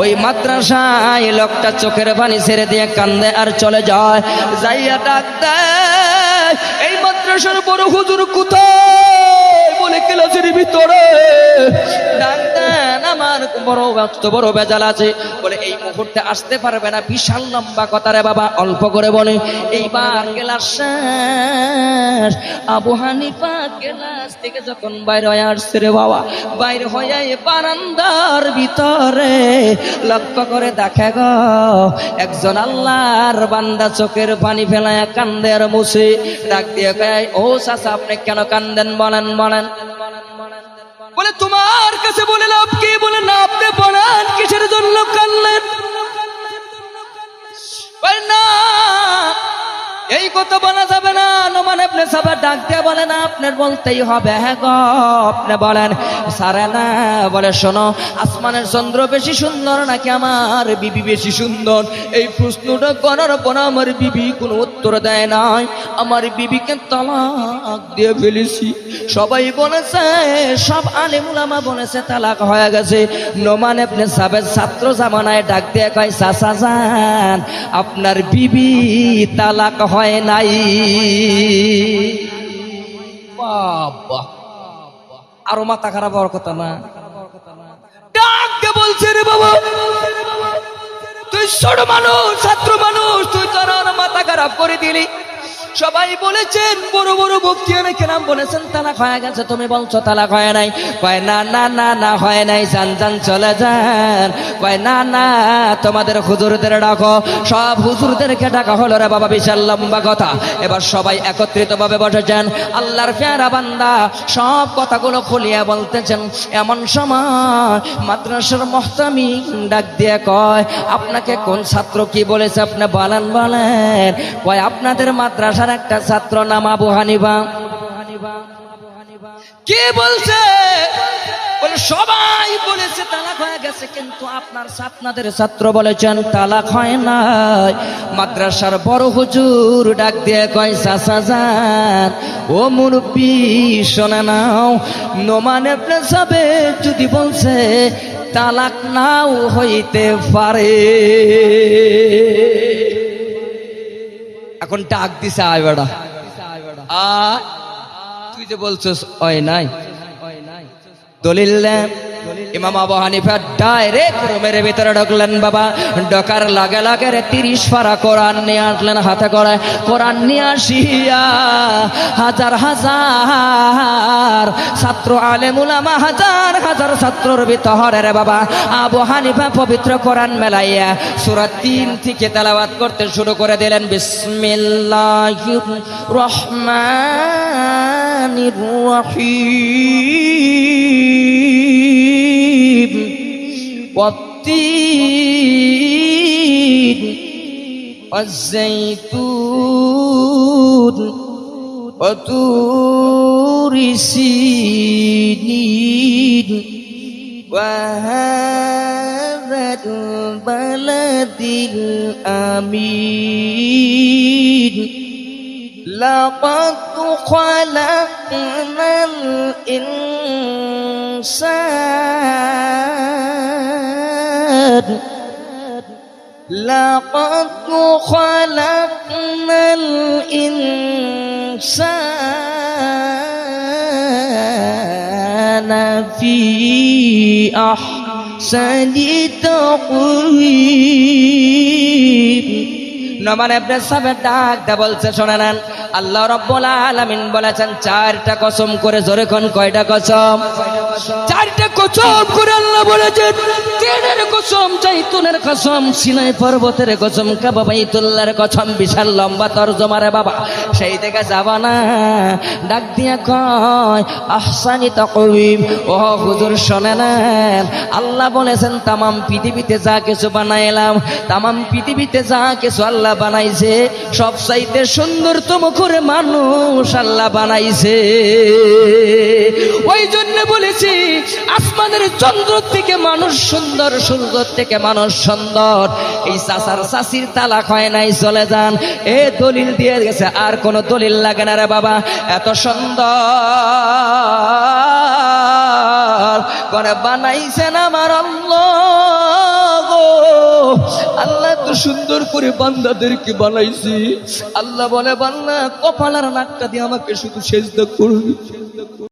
ওই মাদ্রাসায় লোকটা চোখের পানি ছেড়ে দিয়ে কান্দে আর চলে যায়। যাইয়া ডাক দেয়, এই মাদ্রাসার বড় হুজুর কোথায়? বলে ক্লাসের ভিতরে। ডাক দেন, আমার বড় বেজাল আছে। বলে এই মুহূর্তে আসতে পারবে না, বিশাল লম্বা কথা রে বাবা, অল্প করে বলে। এইবার ক্লাস শেষ। আবু হানিফা ক্লাস থেকে যখন বাইরে হয়ে আসছে রে বাবা, বাইরে হয়ে বারান্দার ভিতরে লক্ষ্য করে দেখে গো, একজন আল্লাহর বান্দা চোখের পানি ফেলায় কান্দে আর মুছে। ডাক দিয়ে কয়, ও চাচা আপনি কেন কান্দেন? বলেন বলেন। বলে তোমার কাছে বলে লাভ কি? বলে না, আপনি বলেন কিসের জন্য কান্দলেন? না, এই কথা বলা যাবে না। নোমান আপনি সবার ডাক দিয়ে বলে না, আপনার বলতেই হবে। হ্যাঁ গো, আপনি বলেন। সারে না, বলে শোনো, আসমানের চন্দ্র বেশি সুন্দর নাকি আমার বিবি বেশি সুন্দর? এই প্রশ্নটা করার পর আমার বিবি কোনো উত্তর দেয় নাই। আমার বিবিকে তালাক দিয়ে ফেলেছি। সবাই বলেছে, সব আলেম উলামা বলেছে তালাক হয়ে গেছে। নোমান আপনি সাবের ছাত্র জামানায় ডাক দিয়ে কয়, চাচা যান, আপনার বিবি তালাক হয় নাই। বাবা, আরো মাথা খারাপ হওয়ার কথা না? ডাকতে বলছে, রে বাবা তুই ছোট মানুষ, ছাত্র মানুষ, তুই তোর মাথা খারাপ করে দিলি। সবাই বলেছেন, বড় বড় বক্তিয়ানে কেরাম বলেছেন তালাক হয়ে গেছে, তুমি বলছো তালাক হয় নাই। কয় না না না না, হয় নাই, যান যান চলে যান। কয় না না, তোমাদের হুজুরদের ডাকো। সব হুজুরদেরকে ডাকা হলো রে বাবা, বিশাল লম্বা কথা। এবার সবাই একত্রিত ভাবে বসেছেন। আল্লাহর পেয়ারা বান্দা সব কথাগুলো খুলিয়া বলতেছেন। এমন সময় মাদ্রাসার মুহতামিম ডাক দিয়ে কয়, আপনাকে কোন ছাত্র কি বলেছে আপনি বলেন বলেন। কয়, আপনাদের মাদ্রাসা একটা ছাত্র নাম আবু হানিফা। কে বলছে? বলে সবাই বলেছে তালাক হয়ে গেছে, কিন্তু আপনাদের ছাত্র বলেছেন তালাক হয় নাই। মাদ্রাসার বড় হুজুর ডাক দিয়ে কয়, চাচা যান, ও মুরব্বি শোনা নাও, নোমান ইবনে সাবেত যদি বলছে তালাক নাও হইতে পারে। এখন ডাক দিছে, আয় বেড়া, তুই যে বলছিস ওই নাই দলিল। ইমাম আবু হানিফা ডাইরেক্ট রুমের ভিতরে ঢুকলেন বাবা। ঢোকার লাগে লাগে 30 পারা কোরআন নিয়ে আসলেন হাতে করে। কোরআন নিয়ে আসিয়া হাজার হাজার ছাত্র আলেম উলামা, হাজার হাজার ছাত্রর ভিতরে রে বাবা আবু হানিফা পবিত্র কোরআন মেলাইয়া সূরা 3 থেকে তেলাওয়াত করতে শুরু করে দিলেন। বিসমিল্লাহির রহমানির রহিম। والتين والزيتون وطور سينين وهذا البلد الأمين لقد خلقنا الإنسان لقد خلقنا الإنسان في أحسن تقويم। নোমান ইবনে সাবেত ডাক দা বলছে, শুনে নেন, আল্লাহ রাব্বুল আলামিন বলেছেন 4টা কসম করে। জোরে কোন কয়টা কসম? 4টা কসম করে আল্লাহ বলেছেন। তিনের কসম, জাইতুনের কসম, সিনাই পর্বতের কসম, কাবা বাইতুল্লাহর কসম। বিশাল লম্বা তরজমা রে বাবা, সেই থেকে যাব না। ডাক দিয়া কয়, আহসানি তাকওয়িম। ও হুজুর শুনে নেন, আল্লাহ বলেছেন তামাম পৃথিবীতে যা কিছু বানাইলাম, তামাম পৃথিবীতে যা কিছু আল্লাহ বানাইছে, সবচাইতে সুন্দরতম করে মানুষ আল্লাহ বানাইছে। ওই জন্য বলেছি আসমানের চন্দ্র থেকে মানুষ সুন্দর, সূর্য থেকে মানুষ সুন্দর। এই চাচার চাচির তালাক হয় নাই, চলে যান। এ দলিল দিয়ে গেছে, আর কোন দলিল লাগে না রে বাবা। এত সুন্দর করে বানাইছেন আমার আল্লাহ। এত সুন্দর করে বান্দাদেরকে বানাইছি। আল্লাহ বলে বান্দা কপাল আর নাকটা দিয়ে আমাকে শুধু সেজদা করবি।